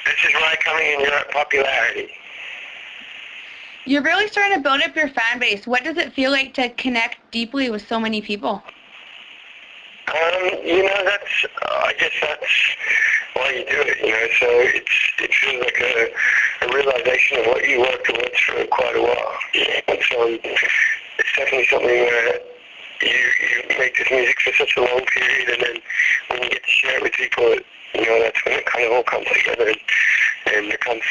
This is why coming in your popularity. You're really starting to build up your fan base. What does it feel like to connect deeply with so many people? I guess that's why you do it, so it feels like a realization of what you worked towards for quite a while. It's definitely something where you make this music for such a long period, and then when you get to share it with people, that's when it kind of all comes together and becomes,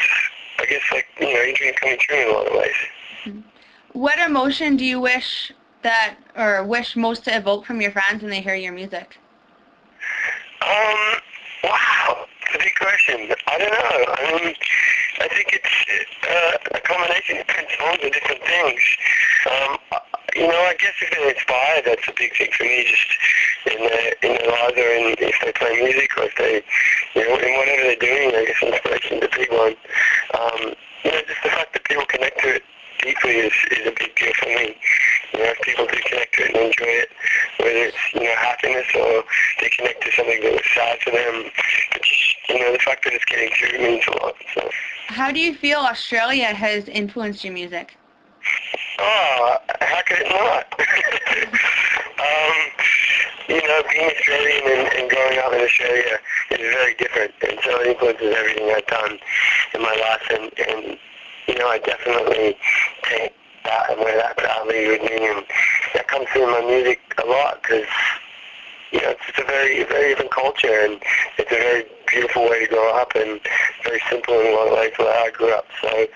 I guess, like, your dream coming true in a lot of ways. What emotion do you wish most to evoke from your fans when they hear your music? Wow, it's a big question. I don't know. I think it's a combination of different songs and different things. I guess if they're inspired, that's a big thing for me, just in their lives, or if they play music, or if they, in whatever they're doing, I guess inspiration's a big one. Just the fact that people connect to it deeply is a big deal for me. If people do connect to it and enjoy it, whether it's, happiness, or they connect to something that was sad for them, but just, the fact that it's getting through means a lot. So. How do you feel Australia has influenced your music? Oh, how could it not? Being Australian and growing up in Australia is very different, and so it influences everything I've done in my life, and I definitely take that and wear that proudly with me, and that comes through in my music a lot, because it's just a very, very different culture, and it's a very beautiful way to grow up, and very simple in a lot of ways where I grew up. So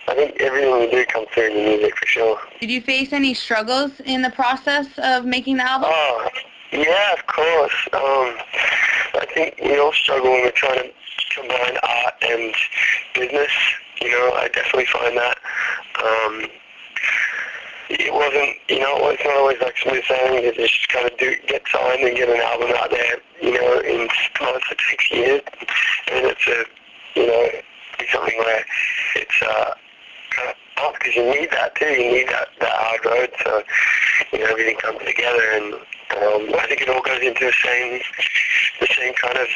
I think everything we do comes through in the music for sure. Did you face any struggles in the process of making the album? Oh, yeah, of course. I think we all struggle when we're trying to combine art and business. I definitely find that. It wasn't, it's not always like smooth sailing. You just kind of get signed and get an album out there, in months. It takes years. And it's something where it's kind of tough, because you need that too. You need that hard road, so, everything comes together, and I think it all goes into the same kind of,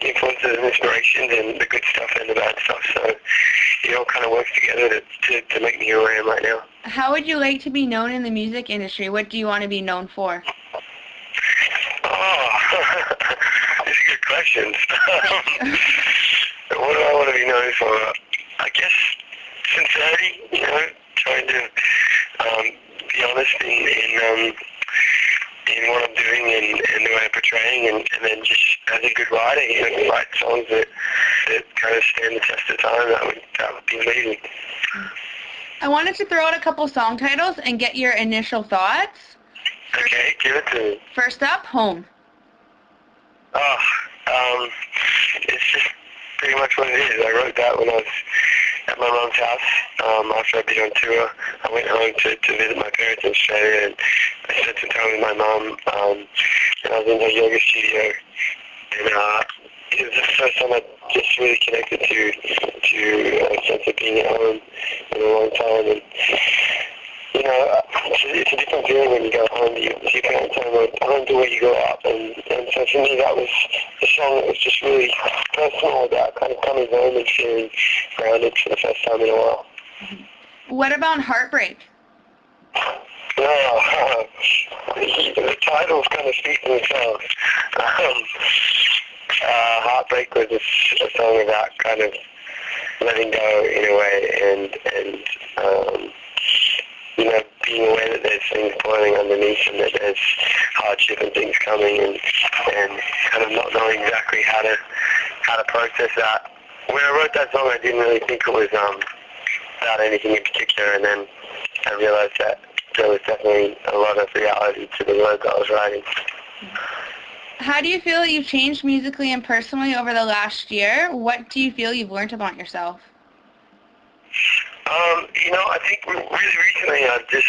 influences and inspirations, and the good stuff and the bad stuff. So it all kind of works together to make me who I am right now. How would you like to be known in the music industry? What do you want to be known for? Oh, these are good questions. What do I want to be known for? I guess sincerity, trying to be honest in what I'm doing and the way I'm portraying, and then just as a good writer, write songs that kind of stand the test of time. That would be amazing. I wanted to throw out a couple song titles and get your initial thoughts. Okay, give it to me. First up, Home. It's just pretty much what it is. I wrote that when I was at my mom's house after I'd been on tour. I went home to visit my parents in Australia, and I spent some time with my mom, and I was in her yoga studio, and it was the first time I just really connected to a sense of being at home in a long time, and it's a different feeling when you go home to your parents' home to where you grew up, and so for me that was the song that was just really personal, about kind of coming home and feeling grounded for the first time in a while. What about Heartbreak? Oh, the titles kind of speak for themselves. Heartbreak was a song about kind of letting go in a way, and being aware that there's things boiling underneath, and that there's hardship and things coming, and kind of not knowing exactly how to process that. When I wrote that song, I didn't really think it was about anything in particular, and then I realized that there was definitely a lot of reality to the words I was writing. How do you feel that you've changed musically and personally over the last year? What do you feel you've learned about yourself? I think really recently I've just,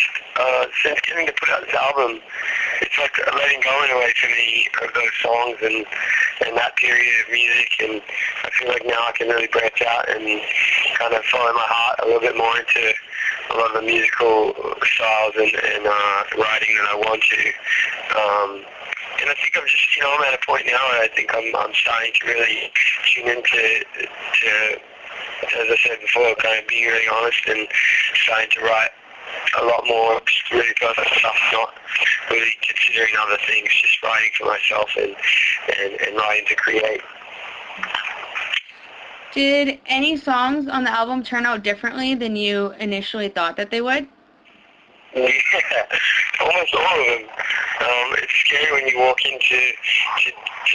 since getting to put out this album, it's like letting go in a way for me of those songs and that period of music, and I feel like now I can really branch out and kind of follow my heart a little bit more into a lot of the musical styles and writing that I want to. and I think I'm just, I'm at a point now where I think I'm starting to really tune into, as I said before, kind of being really honest and starting to write a lot more just really personal stuff, not really considering other things, just writing for myself and writing to create. Did any songs on the album turn out differently than you initially thought that they would? Yeah, almost all of them. It's scary when you walk into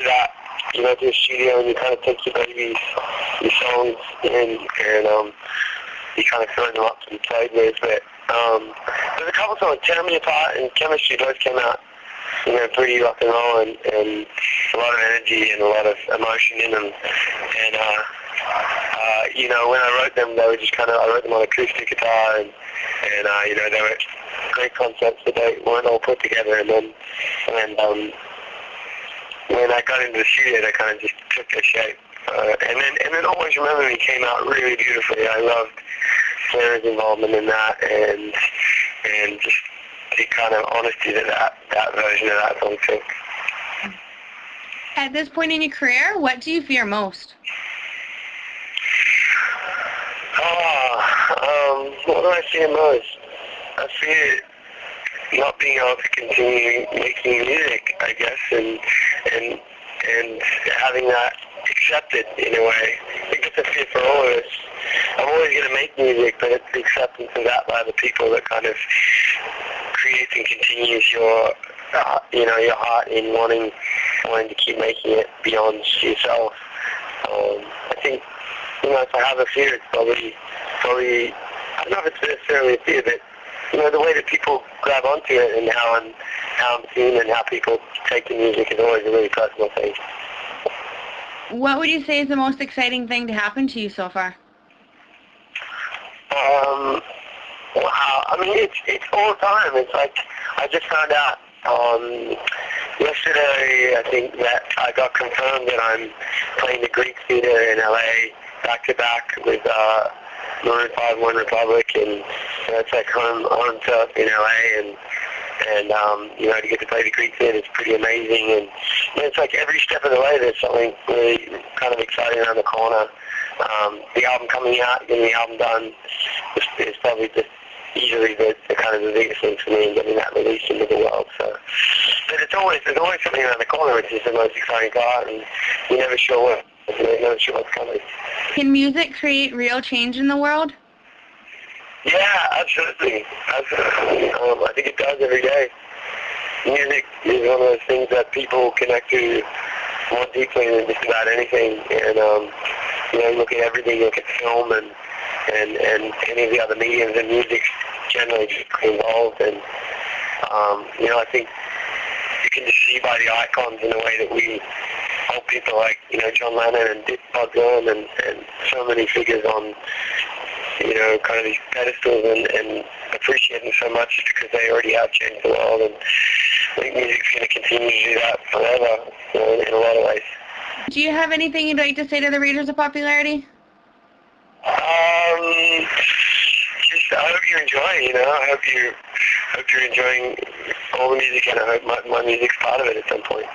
that, to the studio and you kind of take your songs in and you kind of fill them up to be played with. But there's a couple songs, Tear Me Apart and Chemistry, both came out, pretty rock and roll and a lot of energy and a lot of emotion in them. And when I wrote them, they were just I wrote them on acoustic guitar and they were great concepts, but they weren't all put together. And then when I got into the studio, they kind of just took their shape. And then Always Remember Me came out really beautifully. I loved Sarah's involvement in that and just the kind of honesty that version of that song took. At this point in your career, what do you fear most? What do I fear most? I fear not being able to continue making music, I guess, and having that accepted in a way. I think it's a fear for all of us. I'm always going to make music, but it's the acceptance of that by the people that kind of creates and continues your heart in wanting to keep making it beyond yourself. I think, if I have a fear, it's probably, I don't know if it's necessarily a fear, but, the way that people grab onto it and how I'm seen and how people take the music is always a really personal thing. What would you say is the most exciting thing to happen to you so far? Wow. I mean, it's all the time. It's like I just found out yesterday, I think, that I got confirmed that I'm playing the Greek Theater in LA back-to-back with Maroon 5, One Republic, and it's like home turf in LA, and to get to play the Greek Theater is pretty amazing, and it's like every step of the way there's something really kind of exciting around the corner. The album coming out, getting the album done is probably just easily the kind of the biggest thing for me, getting that released into the world. So, but there's always something around the corner, which is the most exciting part, and you're never sure what's coming. Can music create real change in the world? Yeah, absolutely. I think it does every day. Music is one of those things that people connect to more deeply than just about anything. And look at everything, look at film and any of the other mediums, and music's generally just involved. And I think you can just see by the icons in the way that we hold people like John Lennon and Bob Dylan and so many figures on kind of these pedestals and appreciate them so much because they already have changed the world, and I think music's going to continue to do that forever, in a lot of ways. Do you have anything you'd like to say to the readers of Popularity? Just I hope you enjoy it, I hope you're enjoying all the music, and I hope my music's part of it at some point.